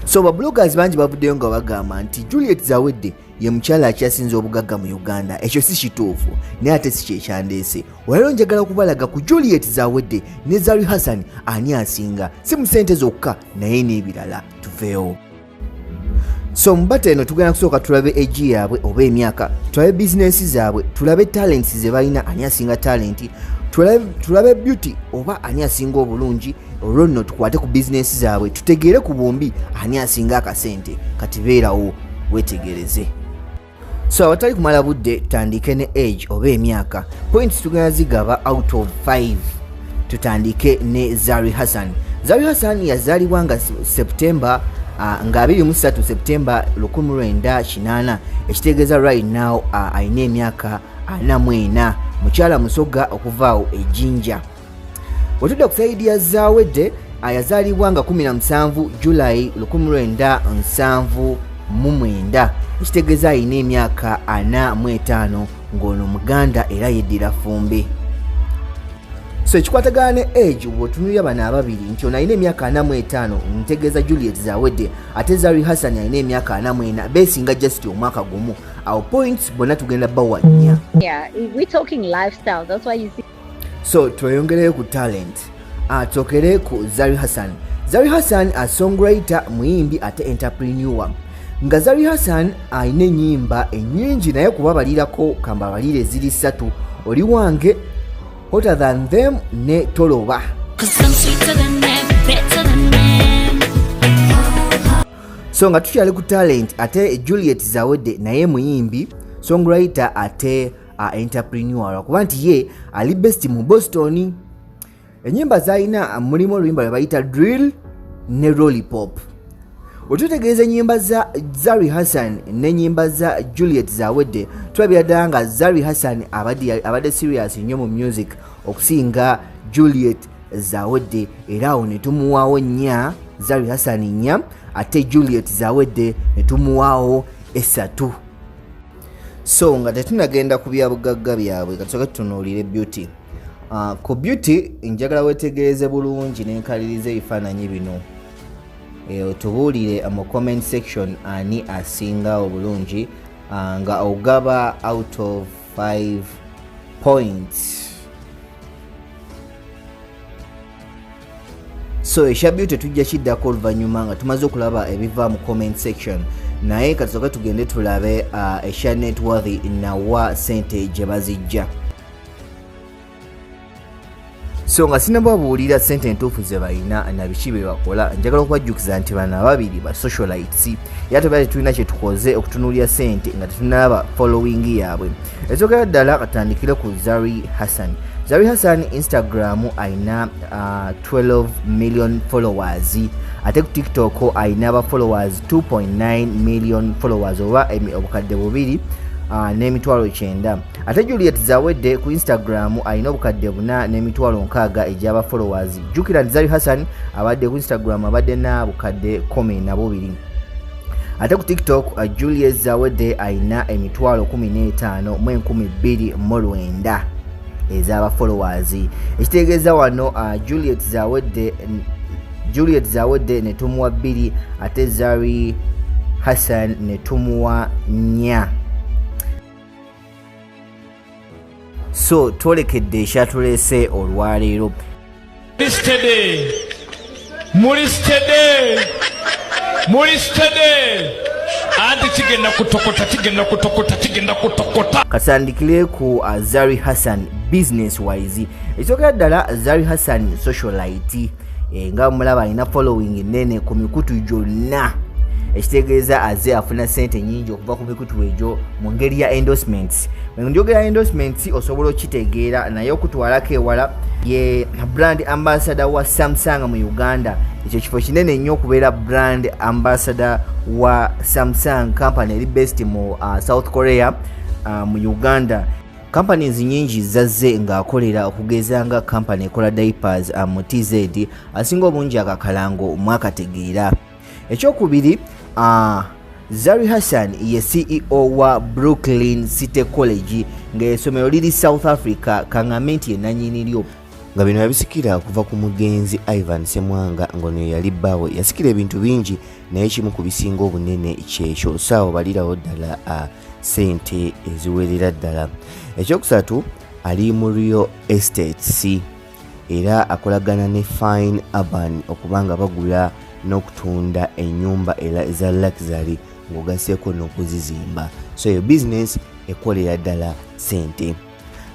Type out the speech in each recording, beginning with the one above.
So bloggers bangi bavuddeyo nga bagamba nti Juliet Zawedde ye mukyala akyasinze obugagga mu Uganda. Ekyo si kituufu naye ate si kyekyandeese. Olero njagala okubalaga ku Juliet Zawedde ne Zari Hassan ani asinga, si mu ssente zokka naye n'ebirala. Tuveewo. So mbate eno tugenda kusooka tulabe egi yaabwe oba emyaka, tulabe bizinesi zaabwe, tulabe talents ze balina ani asinga talenti, tulabe beauty oba ani asinga obulungi. Olwo nno tukwate ku bizinesi zaabwe tutegeere ku bombi ani asinga akasente. Kati beerawo wetegereze. So awatali kumala budde tutandike ne age oba emyaka. Points tugenda zigaba out of 5. Tutandike ne Zari Hassan. Zari Hassan yazaalibwa nga September nga 23 September 1980, ekitegeeza right now alina emyaka 44. Mukyala musoga okuvaawo ejjinja. Otudde ku saidi ya Zawedde yazaalibwa nga 17 July 1979, ekitegeeza alina emyaka 45 ng'ono Muganda era yeddira fumbi. So ekikwatagana ne age bw'otunuulira bano ababiri nti ono alina emyaka 45 ntegeeza Juliet Zawedde ate Zari Hassan alina emyaka 44, beesinga just omwaka gumu. Awo points bonna tugenda bawa nnya. Yeah, we're talking lifestyle, that's why you see. So tweyongereyo ku talent. Atokere ku Zari Hassan. Zari Hassan a songwriter, muyimbi ate entrepreneur. Nga Zari Hassan alina ennyimba ennyingi naye kubabalirako kambabalire ziri 3. Oli wange, Hotter Than Them ne Toloba. So nga tukyali ku talent ate Juliet Zawedde naye muyimbi, songwriter ate entrepreneur, kuba nti ye ali best mu Boston. Ennyimba zalina mulimu oluyimba lwe bayita drill ne lollipop. Otutegeeza ennyimba za Zari Hassan n'ennyimba za Juliet Zawedde, tulabira ddala nga Zari Hassan abadde serious nnyo mu music okusinga Juliet Zawedde, era awo ne tumuwaawo nnya, Zari Hassan nnya ate Juliet Zawedde ne tumuwaawo 3. So nga tetunagenda ku byabugagga byabwe, katusooke tutunuulire beauty. Ku beauty njagala wetegereze bulungi n'enkaliriza ebifaananyi bino. Otubuulire mu comment section ani asinga obulungi nga ogaba out of 5 points. So ekya beauty tujja kiddako oluvannyuma nga tumaze okulaba ebiva mu comment section, naye katusooke tugende tulabe ekya NETWORTH nawa sente gye bazijja. So nga sinababuulira sente entuufu ze balina na biki bye bakola, njagala okubajjukiza nti bano ababiri ba socialites era tebali tulina kye tukoze okutunuulira sente nga tetunaba following yaabwe. Ekyokera ddala katandikire ku Zari Hassan. Zari Hassan Instagram alina 12 million followers, ate ku TikTok alina aba followers 2.9 million followers oba obukadde 2 n'emitwalo 9. Ate Juliet Zawedde ku Instagram alina obukadde 4 n'emitwalo 6 egy'aba followers. Jjukira nti Zari Hassan abadde ku Instagram abadde na bukadde 12. Ate ku TikTok Juliet Zawedde alina emitwalo 15 mu 29 ez'aba followers. Ekitegeeza wano Juliet Zawedde ne tumuwa 2 ate Zari Hassan ne tumuwa 4. So twolekedde ekyatuleese olwaleero. Mulistede anti kigenda kutokota. Kasandikire ku Zari Hassan business wise. Ekyokera ddala Zari Hassan socialite, nga mulaba alina following nene ku mikutu gyonna, ekitegeeza aze afuna sente nyingi okuva ku mikutu egyo mu ngeri ya endorsements. Njogera endorsements osobola okitegeera naye okutwalako ewala ye brand ambassador wa Samsung mu Uganda. Ekyo kifo kinene nnyo okubeera brand ambassador wa Samsung company eri based mu South Korea mu Uganda. Companies nyingi zazze ng'akolera okugeza nga company ekola diapers mu TZ asinga obungi akakalango mwakategeera. Ekyokubiri, Zari Hassan ye CEO wa Brooklyn City College ng'essomero liri South Africa, kaŋŋamenti ennannyini lyo. nga bino yabisikira kuva ku mugenzi Ivan Semwanga ngono yali bbawe. Yasikira ebintu bingi naye kimu ku bisinga obunene kyekyo, saawo balirawo ddala sente eziwerera ddala. Ekyokusatu ali mu real estates era akolagana ne Fine Urban okubanga bagula n'okutunda ennyumba era eza luxury ng'ogaseeko n'okuzizimba. So eyo business ekolera ddala sente.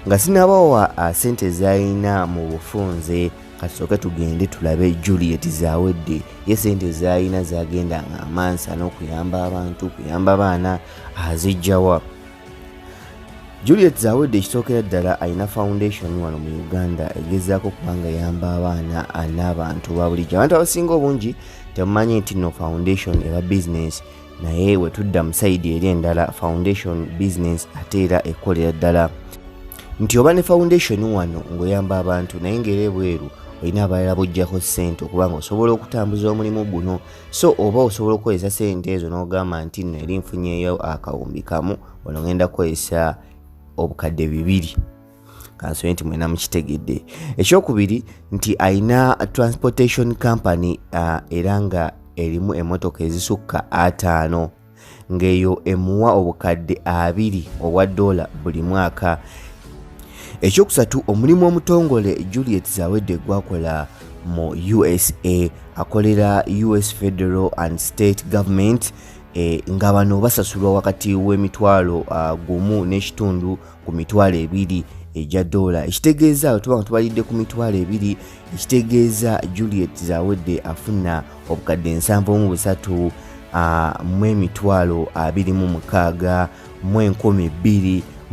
Nga sinabawa sente zayina mu bufunze, kasooke tugende tulabe Juliet Zawedde. Ye sente zayina zagenda nga amansa n'okuyamba abantu, kuyamba abaana azijjawa. Juliet Zawedde kisookera ddala ayina foundation wano mu Uganda egezaako kubanga yamba abaana n'abantu ba bulijjo. Abantu abasinga obungi temumanyi nti no foundation eba business, naye we tudda mu side eri endala foundation business ate era ekolera ddala nti oba ne foundation wano ng'oyamba abantu naye ng'era ebweru olina abalala bojjako ssente okubanga osobola okutambuza omulimu guno. So oba osobola okukozesa ssente ezo n'ogamba nti nno eri nfunyeyo akawumbi kamu wano ngenda kukozesa obukadde 2 kansonyi nti mwena mukitegedde. Ekyokubiri nti ayina transportation company era nga erimu emmotoka ezisukka 5 ng'eyo emuwa obukadde 2 obwa $2 buli mwaka. Ekyokusatu omulimu omutongole Juliet Zawedde gwakola mu USA, akolera US Federal and State Government nga bano basasulwa wakati w'emitwalo 1.5 ku mitwalo 2 ejja $. Ekitegeeza tubanga tubalidde ku mitwalo 2, ekitegeeza Juliet Zawedde afuna obukadde 73 mu emitwalo 26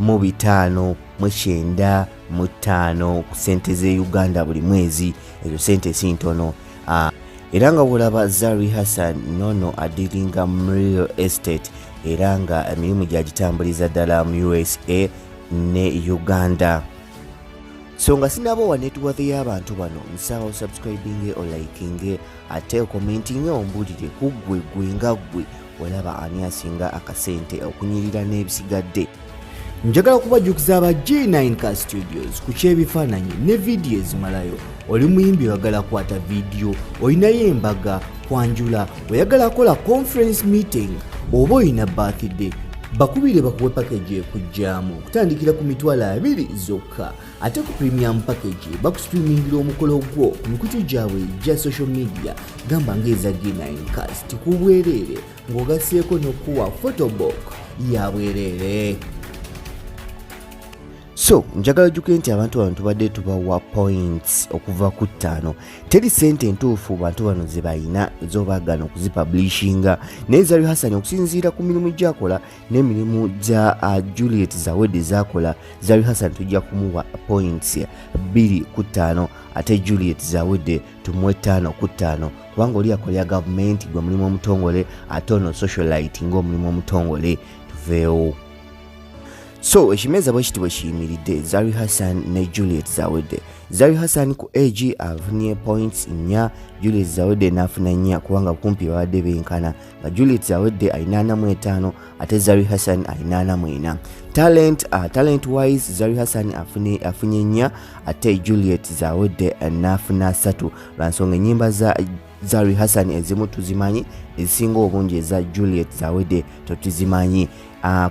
mu 12,595 ku sente ze Uganda buli mwezi. Ezo sente si ntono. Era nga bwolaba Zari Hassan nono adiringa mu real estate era nga emirimu gyagitambuliza ddala mu USA ne Uganda. So nga sinaba wa networth y'abantu bano nsaba subscribing o liking ate commenting ombulire ku gwe nga gwe olaba ani asinga akasente okunyirira n'ebisigadde. Njagala kubajjukiza aba G9K Studios ku kyebifaananyi ne vidiyo ezimalayo. Oli muyimbi oyagala kwata vidiyo, olinayo embaga, kwanjula, oyagala kola conference meeting oba olina birthday, bakubire bakuwe package ekujjaamu kutandikira ku mitwalo 2 zokka. Ate ku premium package bakusitreamingira omukolo gwo ku mikutu gyabwe gya social media gamba ng'eza G9K tikubwereere ng'ogaseeko n'okuwa photobook ya bwereere. So njagala jjukire nti abantu bano tubadde tubawa points okuva ku 5. Teri sente ntuufu bantu bano ze bayina ez'obaagana okuzipublishinga naye Zari Hassan okusinziira ku mirimu gy'akola n'emirimu gya Juliet Zawedde z'akola, Zari Hassan tujja kumuwa points 2 ku 5 ate Juliet Zawedde tumuwe 5 ku 5 kubanga oli akolera gavumenti gwe mulimu omutongole ate ono socialite ng'omulimu omutongole. Tuveewo. So ekimeza bwe kiti bwe kiyimiridde Zari Hassan ne Juliet Zawedde. Zari Hassan ku age afunye points 4, Juliet Zawedde n'afuna 4 kubanga kumpi babadde benkana nga Juliet Zawedde alina 45 ate Zari Hassan alina 44. Talent wise Zari Hassan afunye 4 ate Juliet Zawedde n'afuna 3 lwansonga ennyimba za Zari Hassan ezimu tuzimanyi, ezisinga obungi eza Juliet Zawedde totuzimanyi.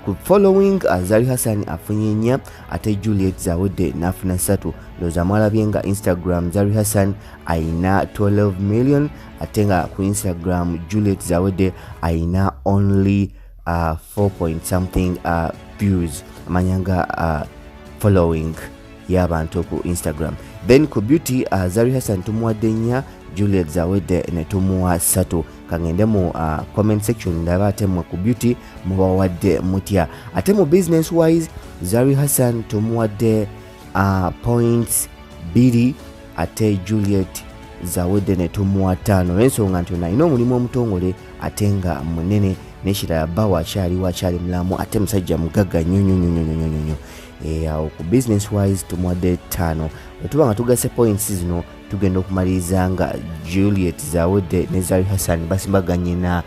Ku following Zari Hassan afunye 4 ate Juliet Zawedde n'afuna 3. Loza mwalabye nga Instagram Zari Hassan aina 12 million ate nga ku Instagram Juliet Zawedde aina only 4 point something views amanyanga following y'abantu ku Instagram. Then ku beauty Zari Hassan tumuwadde 4, Juliet Zawedde ne tumuwa 3. Kangende mu comment section ndaba ate mu ku beauty mubawadde mutya. Ate mu business wise Zari Hassan tumuwadde points 2 ate Juliet Zawedde ne tumuwa 5. Ensonga nti naina omulimu omutongole ate nga munene n'ekirala bba wakyali mulamu ate musajja mugagga nnyo. Awo ku business wise tumuwadde 5. Wetuba nga tugase points zino tugenda okumaliriza nga Juliet Zawedde ne Zari Hassan basimbaganye na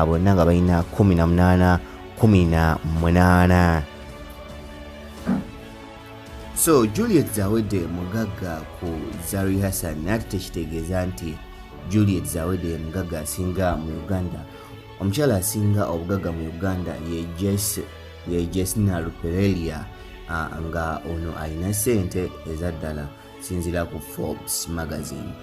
bonna nga balina 18. So Juliet Zawedde mugagga ku Zari Hassan nate tekitegeeza nti Juliet Zawedde mugagga asinga mu Uganda. Omukyala asinga obugagga mu Uganda ye Jesna Luperelia nga ono alina ssente ezaddala sinzira ku Forbes magazine.